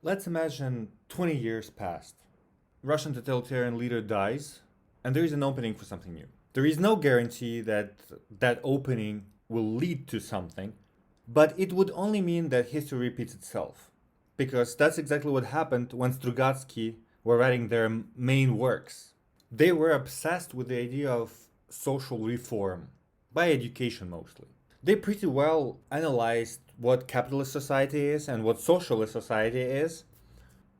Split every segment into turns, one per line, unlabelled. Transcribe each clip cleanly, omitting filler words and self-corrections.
Let's imagine 20 years passed. Russian totalitarian leader dies, and there is an opening for something new. There is no guarantee that that opening will lead to something, but it would only mean that history repeats itself. Because that's exactly what happened when Strugatsky were writing their main works. They were obsessed with the idea of social reform, by education mostly. They pretty well analyzed what capitalist society is and what socialist society is.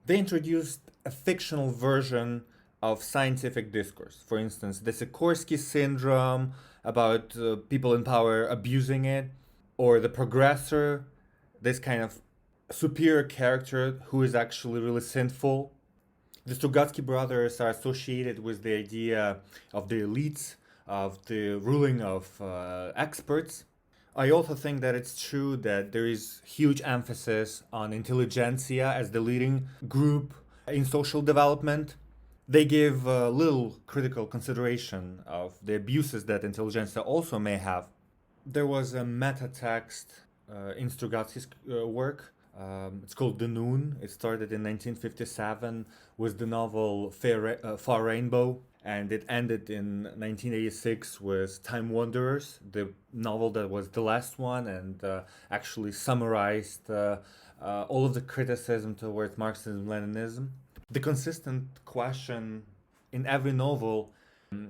They introduced a fictional version of scientific discourse. For instance, the Sikorski syndrome about people in power abusing it, or the progressor, this kind of superior character who is actually really sinful. The Strugatsky brothers are associated with the idea of the elites, of the ruling of experts. I also think that it's true that there is huge emphasis on intelligentsia as the leading group in social development. They give little critical consideration of the abuses that intelligentsia also may have. There was a meta text in Strugatsky's work. It's called The Noon. It started in 1957 with the novel Far Rainbow, and it ended in 1986 with Time Wanderers, the novel that was the last one and actually summarized all of the criticism towards Marxism Leninism. The consistent question in every novel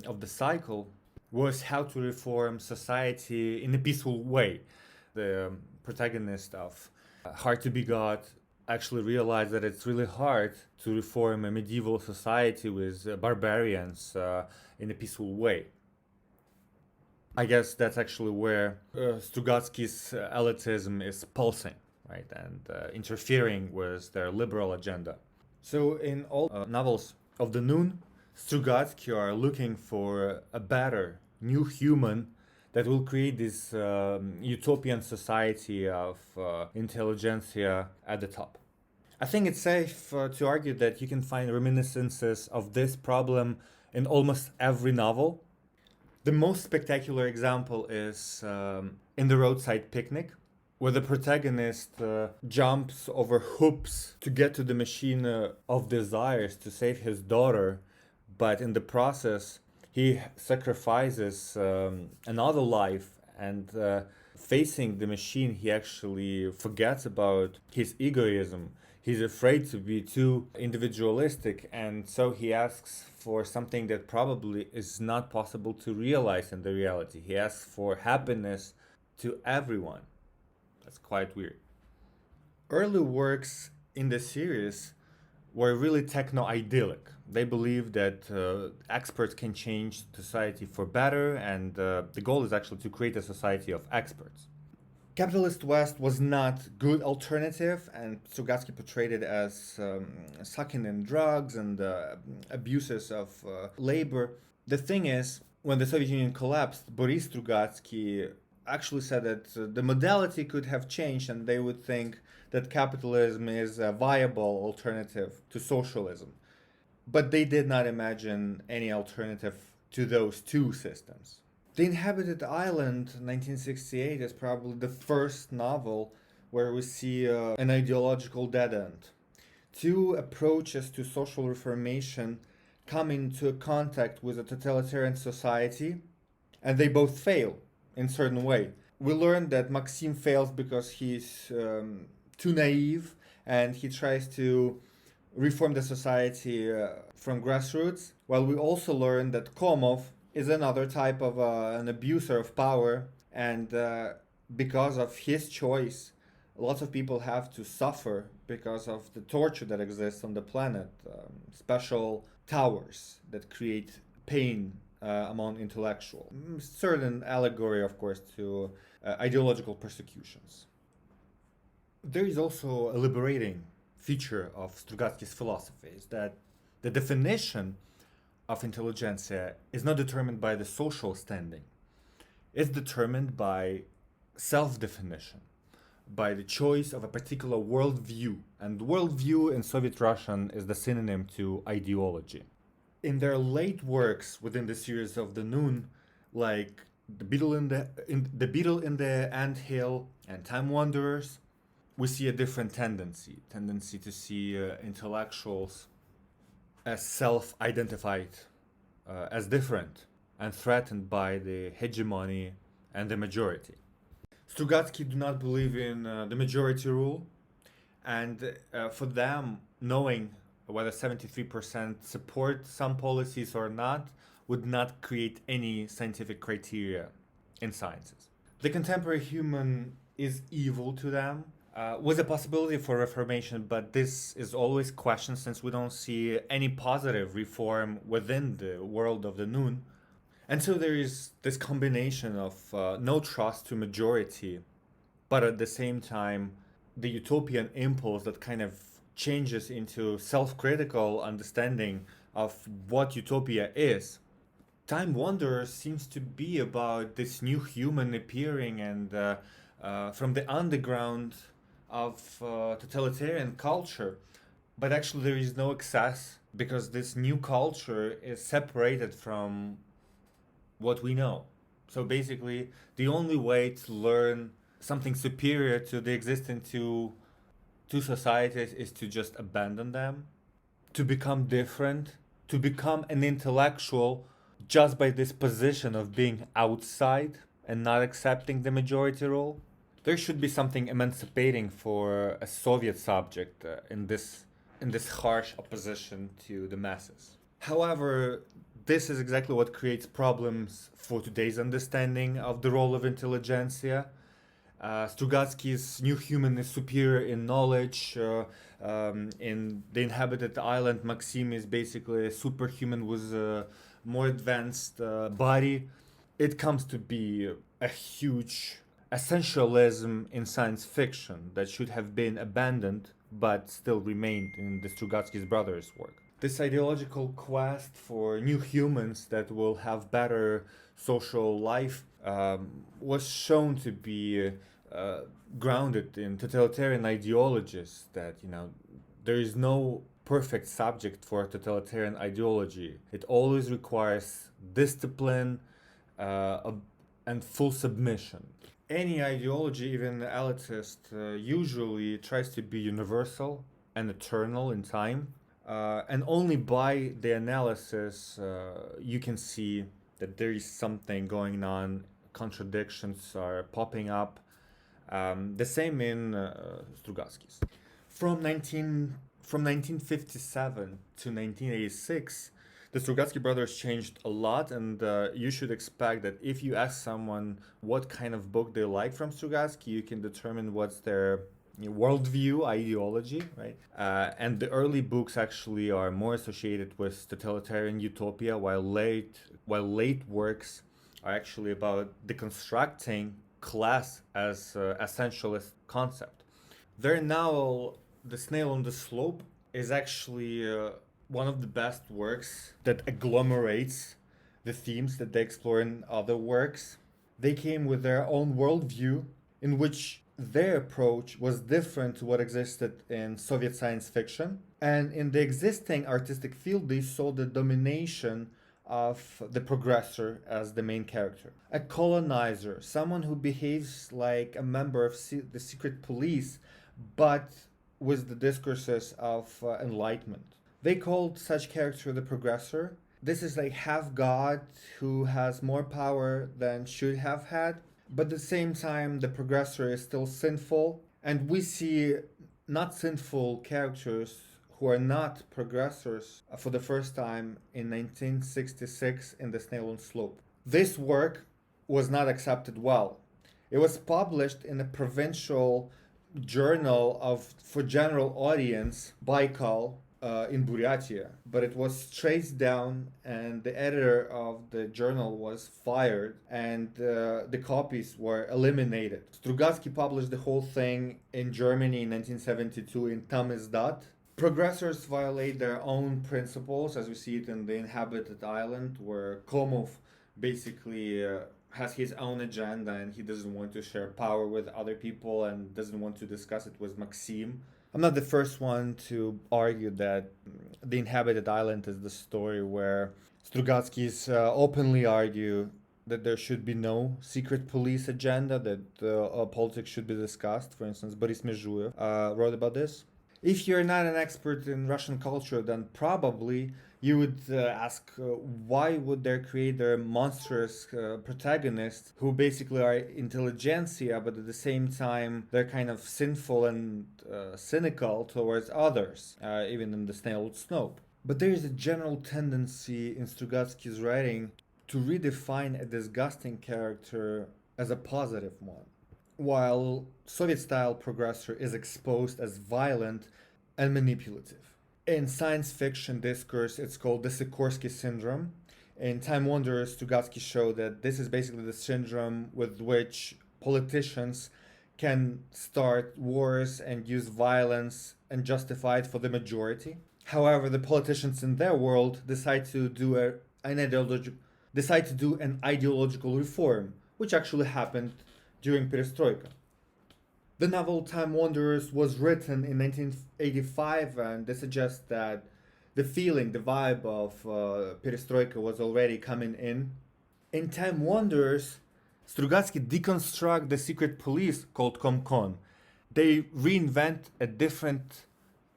of the cycle was how to reform society in a peaceful way. The protagonist of Hard to Be God actually realized that it's really hard to reform a medieval society with barbarians in a peaceful way. I guess that's actually where Strugatsky's elitism is pulsing, right, and interfering with their liberal agenda. So, in all novels of the Noon, Strugatsky are looking for a better, new human that will create this utopian society of intelligentsia at the top. I think it's safe to argue that you can find reminiscences of this problem in almost every novel. The most spectacular example is in the Roadside Picnic, where the protagonist jumps over hoops to get to the machine of desires to save his daughter, but in the process, he sacrifices another life, and facing the machine, he actually forgets about his egoism. He's afraid to be too individualistic, and so he asks for something that probably is not possible to realize in the reality. He asks for happiness to everyone. That's quite weird. Early works in the series were really techno-idyllic. They believe that experts can change society for better, and the goal is actually to create a society of experts. Capitalist West was not good alternative, and Strugatsky portrayed it as sucking in drugs and abuses of labor. The thing is, when the Soviet Union collapsed, Boris Strugatsky actually said that the modality could have changed, and they would think that capitalism is a viable alternative to socialism. But they did not imagine any alternative to those two systems. The Inhabited Island, 1968, is probably the first novel where we see an ideological dead end. Two approaches to social reformation come into contact with a totalitarian society, and they both fail in certain way. We learn that Maxim fails because he's too naive, and he tries to reform the society from grassroots, while we also learn that Komov is another type of an abuser of power, and because of his choice, lots of people have to suffer because of the torture that exists on the planet. Special towers that create pain among intellectuals. Certain allegory, of course, to ideological persecutions. There is also a liberating feature of Strugatsky's philosophy, is that the definition of intelligentsia is not determined by the social standing. It's determined by self-definition, by the choice of a particular worldview. And worldview in Soviet Russian is the synonym to ideology. In their late works within the series of the Noon, like the Beetle in the Anthill and Time Wanderers, we see a different tendency to see intellectuals as self-identified, as different, and threatened by the hegemony and the majority. Strugatsky do not believe in the majority rule, and for them, knowing whether 73% support some policies or not would not create any scientific criteria in sciences. The contemporary human is evil to them, with a possibility for reformation, but this is always questioned since we don't see any positive reform within the world of the noon. And so there is this combination of no trust to majority, but at the same time, the utopian impulse that kind of changes into self-critical understanding of what utopia is. Time Wanderer seems to be about this new human appearing and from the underground of totalitarian culture. But actually there is no excess because this new culture is separated from what we know. So basically the only way to learn something superior to the existing two societies is to just abandon them, to become different, to become an intellectual just by this position of being outside and not accepting the majority role. There should be something emancipating for a Soviet subject in this harsh opposition to the masses. However, this is exactly what creates problems for today's understanding of the role of intelligentsia. Strugatsky's new human is superior in knowledge. In the Inhabited island, Maxim is basically a superhuman with a more advanced body. It comes to be a huge essentialism in science fiction that should have been abandoned but still remained in the Strugatsky's brothers' work. This ideological quest for new humans that will have better social life was shown to be grounded in totalitarian ideologies that, there is no perfect subject for totalitarian ideology. It always requires discipline and full submission. Any ideology, even elitist, usually tries to be universal and eternal in time. And only by the analysis you can see that there is something going on, contradictions are popping up. The same in Strugatsky's. From 1957 to 1986, the Strugatsky brothers changed a lot, and you should expect that if you ask someone what kind of book they like from Strugatsky, you can determine what's their worldview, ideology, right? And the early books actually are more associated with totalitarian utopia, while late works are actually about deconstructing class as essentialist concept. Their novel, The Snail on the Slope, is actually one of the best works that agglomerates the themes that they explore in other works. They came with their own worldview in which their approach was different to what existed in Soviet science fiction. And in the existing artistic field, they saw the domination of the progressor as the main character. A colonizer, someone who behaves like a member of the secret police, but with the discourses of enlightenment. They called such character the progressor. This is a half god who has more power than should have had, but at the same time the progressor is still sinful, and we see not sinful characters who are not progressors for the first time in 1966 in The Snail on Slope. This work was not accepted well. It was published in a provincial journal for general audience, Baikal, in Buryatia, but it was traced down and the editor of the journal was fired and the copies were eliminated. Strugatsky published the whole thing in Germany in 1972 in Tamizdat. Progressors violate their own principles, as we see it in the Inhabited island, where Komov basically has his own agenda and he doesn't want to share power with other people and doesn't want to discuss it with Maxim. I'm not the first one to argue that The Inhabited Island is the story where Strugatskys openly argue that there should be no secret police agenda, that politics should be discussed. For instance, Boris Mezhuev wrote about this. If you're not an expert in Russian culture, then probably you would ask why would they create their monstrous protagonists who basically are intelligentsia, but at the same time they're kind of sinful and cynical towards others, even in the Snail Snope. But there is a general tendency in Strugatsky's writing to redefine a disgusting character as a positive one, while Soviet-style progressor is exposed as violent and manipulative. In science fiction discourse, it's called the Sikorski syndrome. In Time Wanderers, Strugatsky showed that this is basically the syndrome with which politicians can start wars and use violence and justify it for the majority. However, the politicians in their world decide to do an ideological reform, which actually happened during Perestroika. The novel Time Wanderers was written in 1985, and this suggests that the vibe of Perestroika was already coming in. In Time Wanderers, Strugatsky deconstructs the secret police called Komkon. They reinvent a different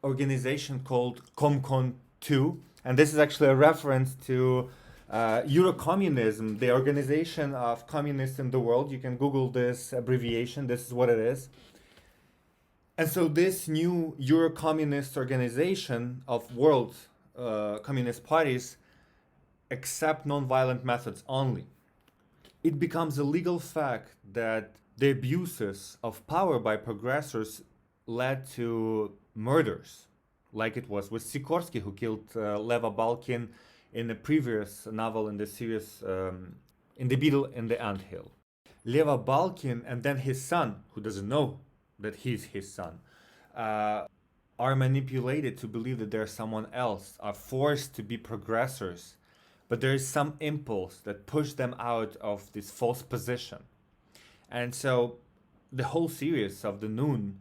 organization called Komkon 2, and this is actually a reference to Eurocommunism, the organization of communists in the world. You can Google this abbreviation, this is what it is. And so this new Euro-communist organization of world communist parties accept non-violent methods only. It becomes a legal fact that the abuses of power by progressors led to murders, like it was with Sikorski, who killed Leva Balkin in a previous novel in the series, in the Beetle in the Anthill. Leva Balkin and then his son, who doesn't know that he's his son, are manipulated to believe that they're someone else, are forced to be progressors, but there is some impulse that pushed them out of this false position. And so the whole series of the Noon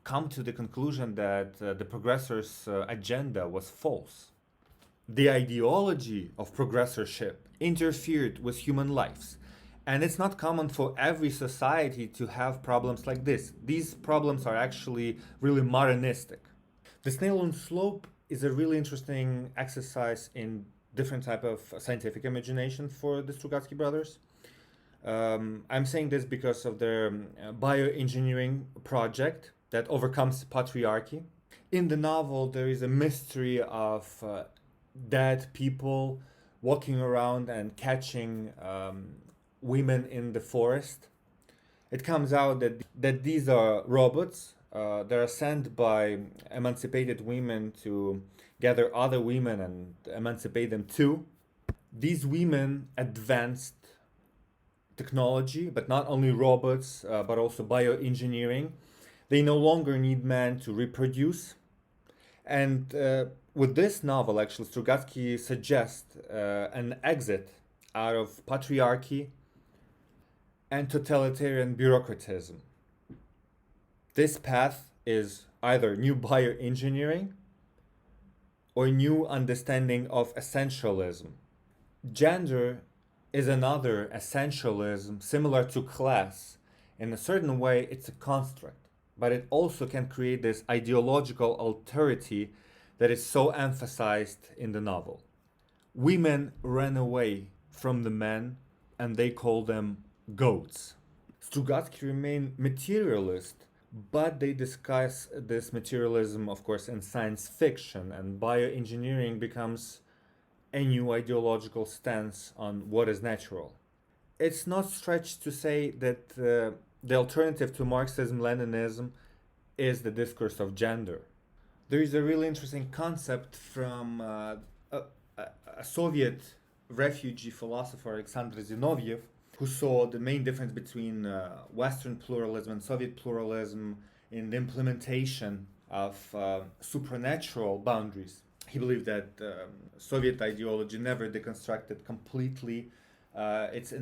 come to the conclusion that the progressors' agenda was false. The ideology of progressorship interfered with human lives. And it's not common for every society to have problems like this. These problems are actually really modernistic. The Snail on Slope is a really interesting exercise in different type of scientific imagination for the Strugatsky brothers. I'm saying this because of their bioengineering project that overcomes patriarchy. In the novel, there is a mystery of dead people walking around and catching women in the forest. It comes out that these are robots. They are sent by emancipated women to gather other women and emancipate them too. These women advanced technology, but not only robots, but also bioengineering. They no longer need men to reproduce. And with this novel, actually, Strugatsky suggests an exit out of patriarchy and totalitarian bureaucratism. This path is either new bioengineering or new understanding of essentialism. Gender is another essentialism similar to class. In a certain way, it's a construct, but it also can create this ideological alterity that is so emphasized in the novel. Women ran away from the men and they call them goats. Strugatsky remain materialist, but they discuss this materialism, of course, in science fiction, and bioengineering becomes a new ideological stance on what is natural. It's not stretched to say that the alternative to Marxism-Leninism is the discourse of gender. There is a really interesting concept from a Soviet refugee philosopher, Alexander Zinoviev, who saw the main difference between Western pluralism and Soviet pluralism in the implementation of supernatural boundaries. He believed that Soviet ideology never deconstructed completely its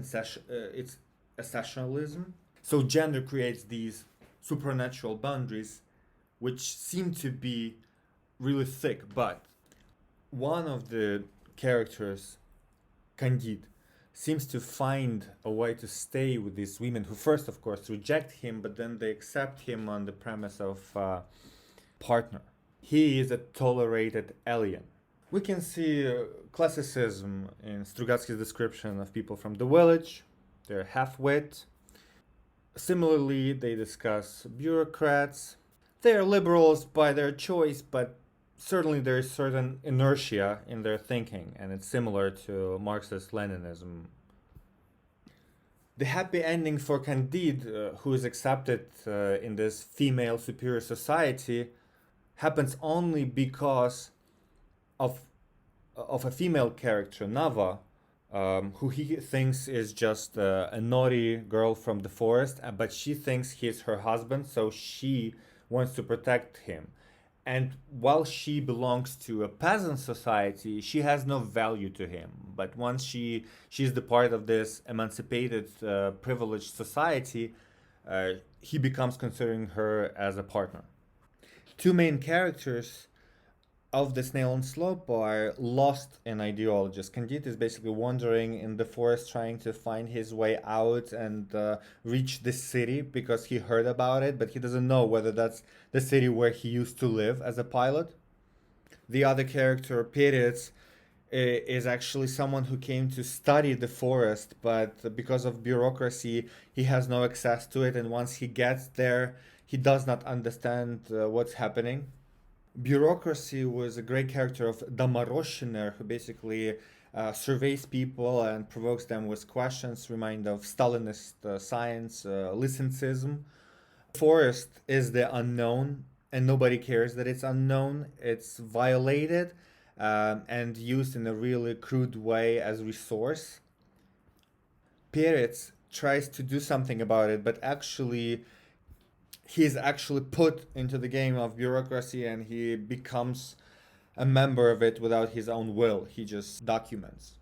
essentialism. So gender creates these supernatural boundaries which seem to be really thick, but one of the characters, Candide, seems to find a way to stay with these women who first, of course, reject him, but then they accept him on the premise of partner. He is a tolerated alien. We can see classicism in Strugatsky's description of people from the village. They're half-wit. Similarly, they discuss bureaucrats. They are liberals by their choice, but certainly there is certain inertia in their thinking, and it's similar to Marxist-Leninism. The happy ending for Candide, who is accepted in this female superior society, happens only because of a female character, Nava, who he thinks is just a naughty girl from the forest, but she thinks he's her husband, so she wants to protect him. And while she belongs to a peasant society, she has no value to him. But once she's the part of this emancipated, privileged society, he becomes considering her as a partner. Two main characters of the Snail and Slope are lost in ideologies. Candide is basically wandering in the forest trying to find his way out and reach this city because he heard about it, but he doesn't know whether that's the city where he used to live as a pilot. The other character, Peretz, is actually someone who came to study the forest, but because of bureaucracy, he has no access to it, and once he gets there, he does not understand what's happening. Bureaucracy was a great character of Domoroshiner, who basically surveys people and provokes them with questions, remind of Stalinist science, licencism. Forest is the unknown, and nobody cares that it's unknown. It's violated and used in a really crude way as resource. Peretz tries to do something about it, but actually he's actually put into the game of bureaucracy and he becomes a member of it without his own will. He just documents.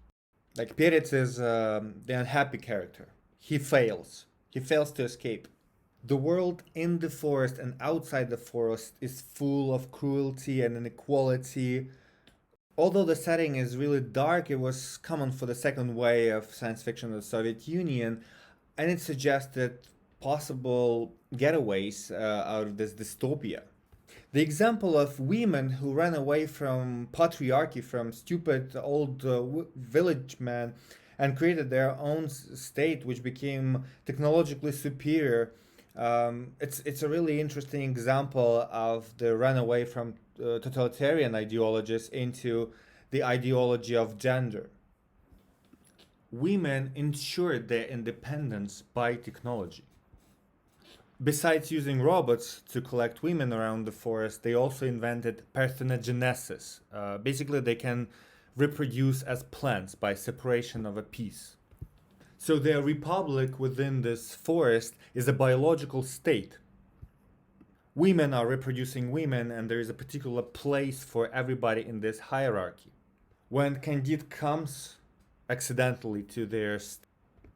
Like Peretz is the unhappy character. He fails. He fails to escape. The world in the forest and outside the forest is full of cruelty and inequality. Although the setting is really dark, it was common for the second wave of science fiction of the Soviet Union, and it suggested possible getaways out of this dystopia. The example of women who ran away from patriarchy, from stupid old village men, and created their own state, which became technologically superior. It's a really interesting example of the runaway from totalitarian ideologies into the ideology of gender. Women ensured their independence by technology. Besides using robots to collect women around the forest, they also invented parthenogenesis. Basically, they can reproduce as plants by separation of a piece. So their republic within this forest is a biological state. Women are reproducing women, and there is a particular place for everybody in this hierarchy. When Candide comes accidentally to their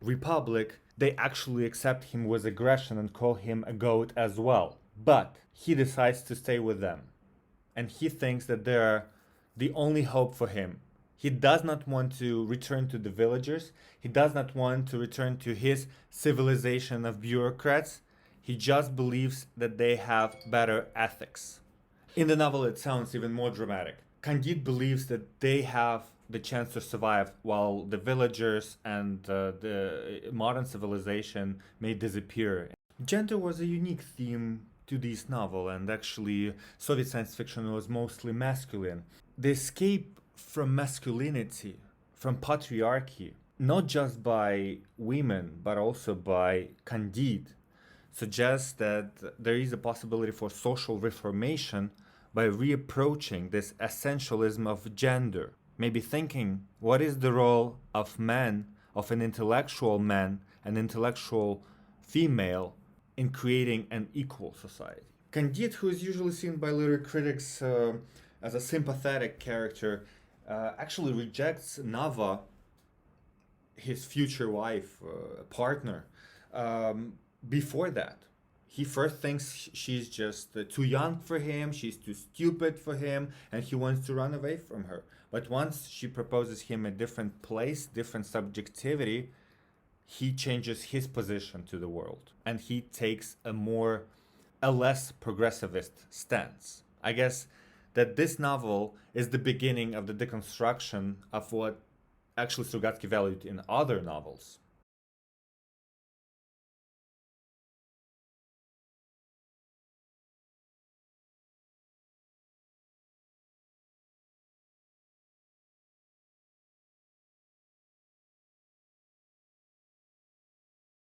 republic, they actually accept him with aggression and call him a goat as well. But he decides to stay with them. And he thinks that they're the only hope for him. He does not want to return to the villagers. He does not want to return to his civilization of bureaucrats. He just believes that they have better ethics. In the novel, it sounds even more dramatic. Candide believes that they have the chance to survive while the villagers and the modern civilization may disappear. Gender was a unique theme to this novel, and actually Soviet science fiction was mostly masculine. The escape from masculinity, from patriarchy, not just by women but also by Candide, suggests that there is a possibility for social reformation by reapproaching this essentialism of gender. Maybe thinking, what is the role of man, of an intellectual man, an intellectual female, in creating an equal society? Candide, who is usually seen by literary critics as a sympathetic character, actually rejects Nava, his future wife, partner, before that. He first thinks she's just too young for him, she's too stupid for him, and he wants to run away from her. But once she proposes him a different place, different subjectivity, he changes his position to the world and he takes a less progressivist stance. I guess that this novel is the beginning of the deconstruction of what actually Strugatsky valued in other novels.